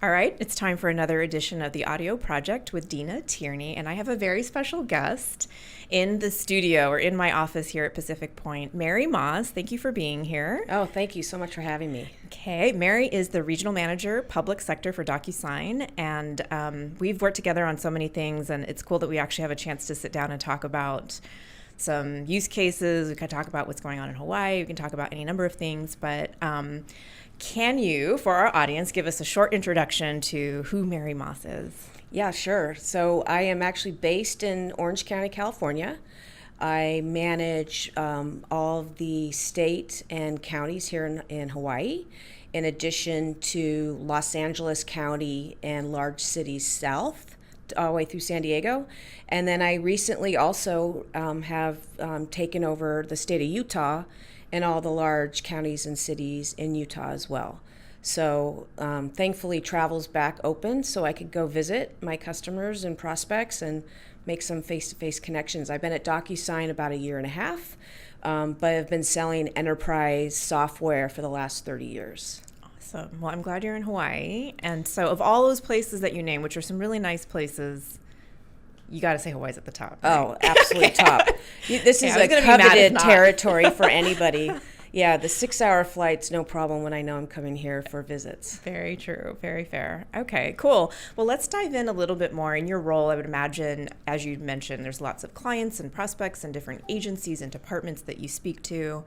All right, it's time for another edition of the Audio Project with Deena, Tearney, and I have a very special guest in the studio or in my office here at Pacific Point, Mary Moss. Thank you for being here. Oh, thank you so much for having me. Okay, Mary is the Regional Manager, Public Sector for DocuSign, and we've worked together on so many things, and it's cool that we actually have a chance to sit down and talk about some use cases. We can talk about what's going on in Hawaii. We can talk about any number of things, but can you, for our audience, give us a short introduction to who Mary Moss is? Yeah, sure. So I am actually based in Orange County, California. I manage all of the state and counties here in Hawaii, in addition to Los Angeles County and large cities south, all the way through San Diego. And then I recently also have taken over the state of Utah and all the large counties and cities in Utah as well. So thankfully travel's back open so I could go visit my customers and prospects and make some face-to-face connections. I've been at DocuSign about a year and a half, but I've been selling enterprise software for the last 30 years. Awesome. Well, I'm glad you're in Hawaii. And so of all those places that you name, which are some really nice places, you got to say Hawaii's at the top. Right? Oh, absolutely top. This is a coveted territory for anybody. Yeah, the 6-hour flight's no problem when I know I'm coming here for visits. Very true. Very fair. Okay, cool. Well, let's dive in a little bit more. In your role, I would imagine, as you mentioned, there's lots of clients and prospects and different agencies and departments that you speak to.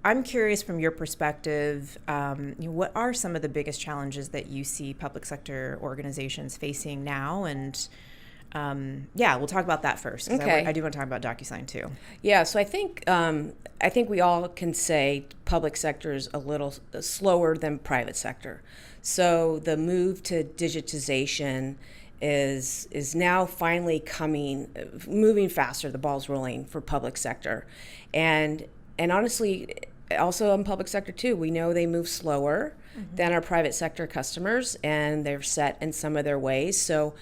I'm curious from your perspective, what are some of the biggest challenges that you see public sector organizations facing now? And we'll talk about that first. Okay. I do want to talk about DocuSign too. Yeah, so I think we all can say public sector is a little slower than private sector. So the move to digitization is now finally moving faster. The ball's rolling for public sector, and honestly, also in public sector too, we know they move slower than our private sector customers, and they're set in some of their ways. So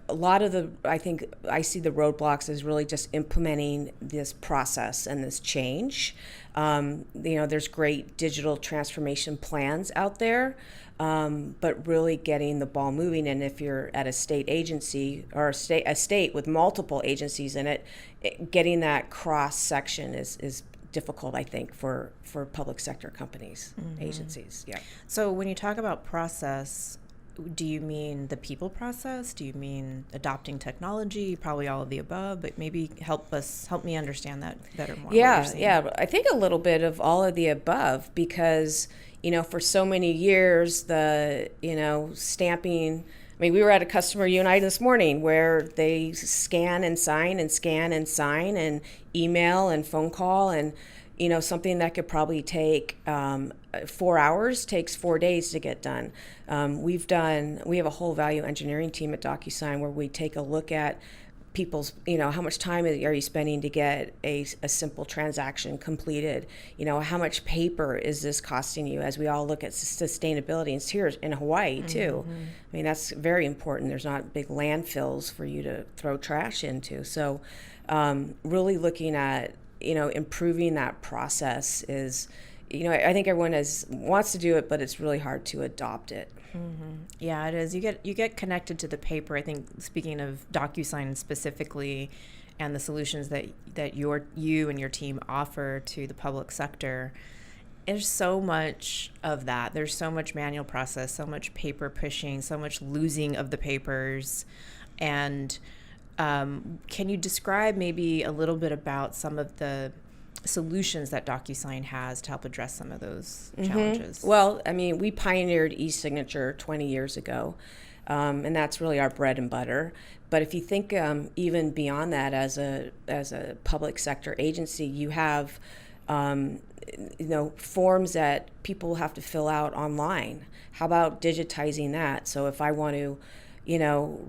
a lot of I see the roadblocks as really just implementing this process and this change. There's great digital transformation plans out there, but really getting the ball moving. And if you're at a state agency or a state with multiple agencies in it, getting that cross section is difficult, I think, for public sector companies, agencies. Yeah. So when you talk about process, do you mean the people process? Do you mean adopting technology? Probably all of the above, but maybe help me understand that better more. Yeah. I think a little bit of all of the above because, for so many years, the, stamping. I mean, we were at a customer UNI this morning where they scan and sign and email and phone call and, something that could probably take 4 hours takes 4 days to get done. We have a whole value engineering team at DocuSign where we take a look at people's, how much time are you spending to get a simple transaction completed? How much paper is this costing you as we all look at sustainability? And it's here in Hawaii too. I mean, that's very important. There's not big landfills for you to throw trash into. So really looking at, improving that process is, I think everyone wants to do it, but it's really hard to adopt it. Yeah, it is. You get connected to the paper. I think speaking of DocuSign specifically, and the solutions that you and your team offer to the public sector, there's so much of that. There's so much manual process, so much paper pushing, so much losing of the papers, and can you describe maybe a little bit about some of the solutions that DocuSign has to help address some of those challenges? Well, I mean, we pioneered e-signature 20 years ago, and that's really our bread and butter. But if you think even beyond that, as a public sector agency, you have forms that people have to fill out online. How about digitizing that? So if I want to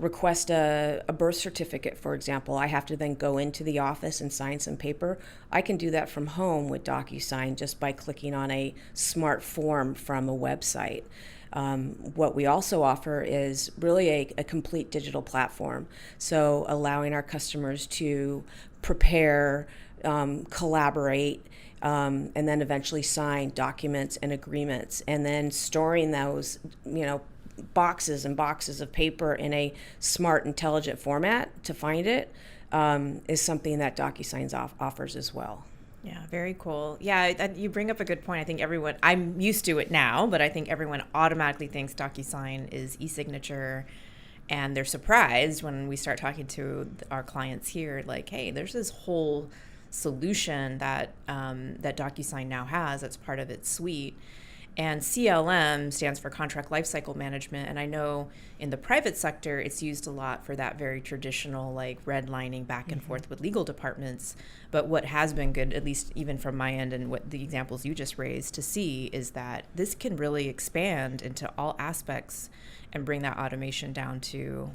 request a birth certificate, for example, I have to then go into the office and sign some paper. I can do that from home with DocuSign just by clicking on a smart form from a website. What we also offer is really a complete digital platform. So allowing our customers to prepare, collaborate, and then eventually sign documents and agreements, and then storing those, boxes and boxes of paper in a smart, intelligent format to find it, is something that DocuSign offers as well. Yeah, very cool. Yeah, you bring up a good point. I think I'm used to it now, but I think everyone automatically thinks DocuSign is e-signature, and they're surprised when we start talking to our clients here, like, hey, there's this whole solution that that DocuSign now has that's part of its suite. And CLM stands for Contract Lifecycle Management. And I know in the private sector, it's used a lot for that very traditional, like, redlining back and forth with legal departments. But what has been good, at least even from my end and what the examples you just raised, to see is that this can really expand into all aspects and bring that automation down to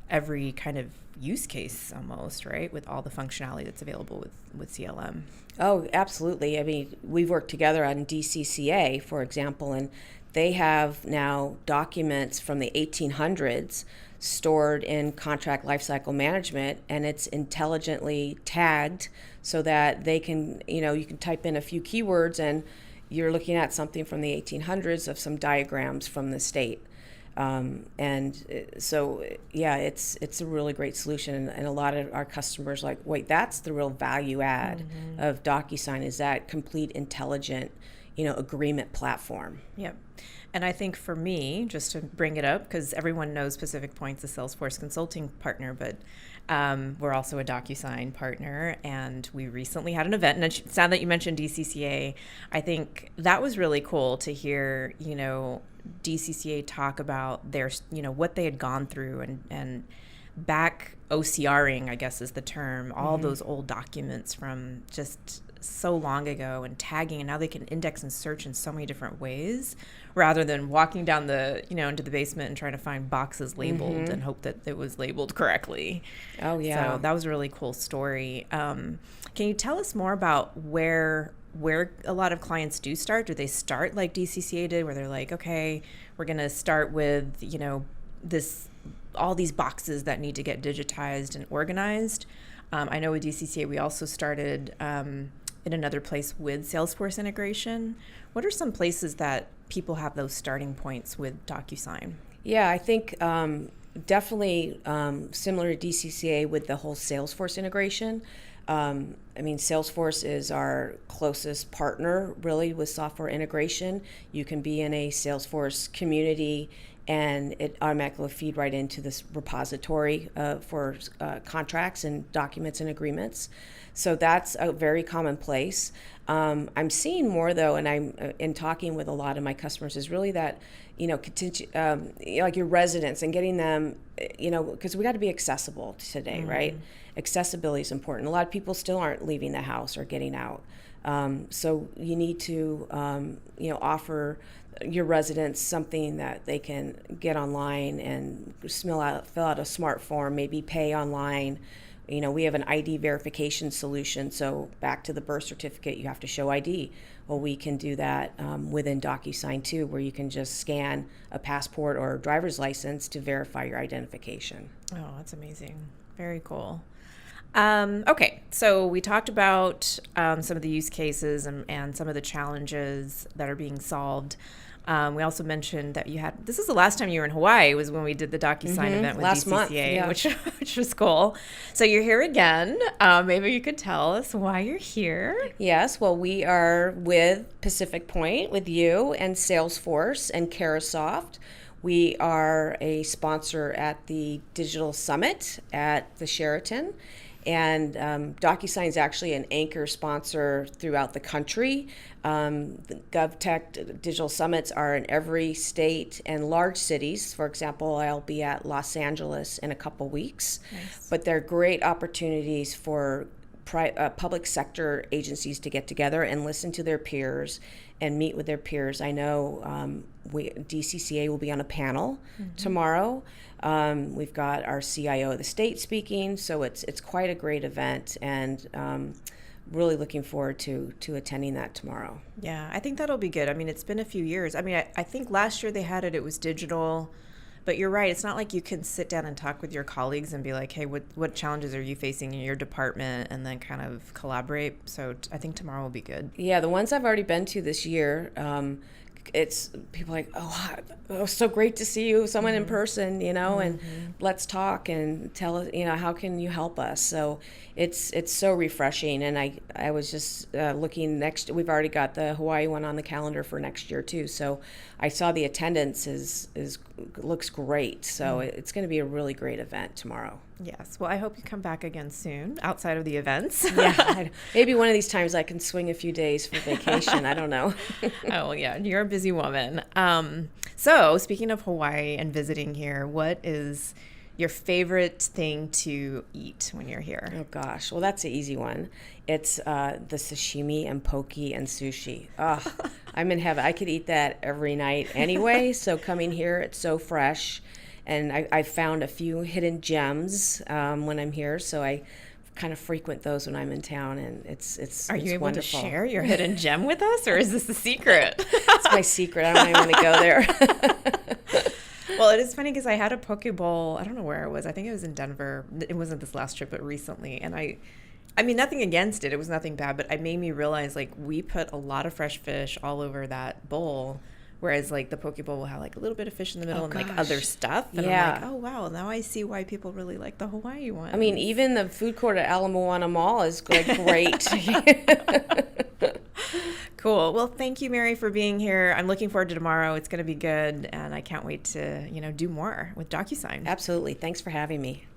every kind of use case almost, right? With all the functionality that's available with CLM. Oh, absolutely. I mean, we've worked together on DCCA, for example, and they have now documents from the 1800s stored in contract lifecycle management, and it's intelligently tagged so that they can, you can type in a few keywords and you're looking at something from the 1800s of some diagrams from the state. So yeah, it's a really great solution, and a lot of our customers like, wait, that's the real value add of DocuSign, is that complete intelligent, agreement platform. Yep. And I think for me, just to bring it up, because everyone knows Pacific Point's a Salesforce consulting partner, but we're also a DocuSign partner, and we recently had an event, and it's sad that you mentioned DCCA. I think that was really cool to hear, DCCA talk about their, what they had gone through and back OCRing, I guess is the term, all those old documents from just so long ago, and tagging, and now they can index and search in so many different ways rather than walking down the, into the basement and trying to find boxes labeled and hope that it was labeled correctly. Oh, yeah. So that was a really cool story. Can you tell us more about where a lot of clients do start? Do they start like DCCA did, where they're like, okay, we're going to start with, all these boxes that need to get digitized and organized? I know with DCCA, we also started in another place with Salesforce integration. What are some places that people have those starting points with DocuSign? Yeah, I think definitely similar to DCCA with the whole Salesforce integration. Salesforce is our closest partner, really, with software integration. You can be in a Salesforce community, and it automatically will feed right into this repository for contracts and documents and agreements. So that's a very common place. I'm seeing more, though, and I'm in talking with a lot of my customers, is really that, like your residents and getting them, because we got to be accessible today, right? Accessibility is important. A lot of people still aren't leaving the house or getting out. So you need to, offer your residents something that they can get online and fill out a smart form, maybe pay online. We have an ID verification solution. So back to the birth certificate, you have to show ID. Well, we can do that within DocuSign too, where you can just scan a passport or a driver's license to verify your identification. Oh, that's amazing. Very cool. Okay, so we talked about some of the use cases and some of the challenges that are being solved. We also mentioned that this is the last time you were in Hawaii, was when we did the DocuSign event with last DCCA, month, yeah. which was cool. So you're here again. Maybe you could tell us why you're here. Yes, well, we are with Pacific Point, with you and Salesforce and Carasoft. We are a sponsor at the Digital Summit at the Sheraton. And DocuSign is actually an anchor sponsor throughout the country. The GovTech Digital Summits are in every state and large cities. For example, I'll be at Los Angeles in a couple weeks. Nice. But they're great opportunities for public sector agencies to get together and listen to their peers and meet with their peers. I know DCCA will be on a panel tomorrow. We've got our CIO of the state speaking, so it's quite a great event, and really looking forward to attending that tomorrow. Yeah, I think that'll be good. I mean, it's been a few years. I mean, I think last year they had it was digital. But you're right. It's not like you can sit down and talk with your colleagues and be like, hey, what challenges are you facing in your department, and then kind of collaborate. So I think tomorrow will be good. Yeah, the ones I've already been to this year, it's people like, oh, so great to see you, someone in person, and let's talk and tell us, how can you help us? So it's so refreshing. And I was just looking we've already got the Hawaii one on the calendar for next year too. So I saw the attendance looks great. So it's going to be a really great event tomorrow. Yes. Well, I hope you come back again soon outside of the events. Yeah. Maybe one of these times I can swing a few days for vacation. I don't know. Oh, yeah. You're a busy woman. So speaking of Hawaii and visiting here, what is your favorite thing to eat when you're here? Oh, gosh. Well, that's an easy one. It's the sashimi and poke and sushi. Oh, I'm in heaven. I could eat that every night anyway. So coming here, it's so fresh. And I found a few hidden gems when I'm here, so I kind of frequent those when I'm in town, and it's Are you able wonderful. to share your hidden gem with us, or is this a secret? It's my secret. I don't even want to go there. Well, it is funny because I had a poke bowl. I don't know where it was. I think it was in Denver. It wasn't this last trip, but recently. And I mean, nothing against it. It was nothing bad, but it made me realize, like, we put a lot of fresh fish all over that bowl. Whereas, like, the poke bowl will have, like, a little bit of fish in the middle and, like, other stuff. And I'm like, oh, wow, now I see why people really like the Hawaii one. I mean, even the food court at Ala Moana Mall is, like, great. Cool. Well, thank you, Mary, for being here. I'm looking forward to tomorrow. It's going to be good, and I can't wait to, do more with DocuSign. Absolutely. Thanks for having me.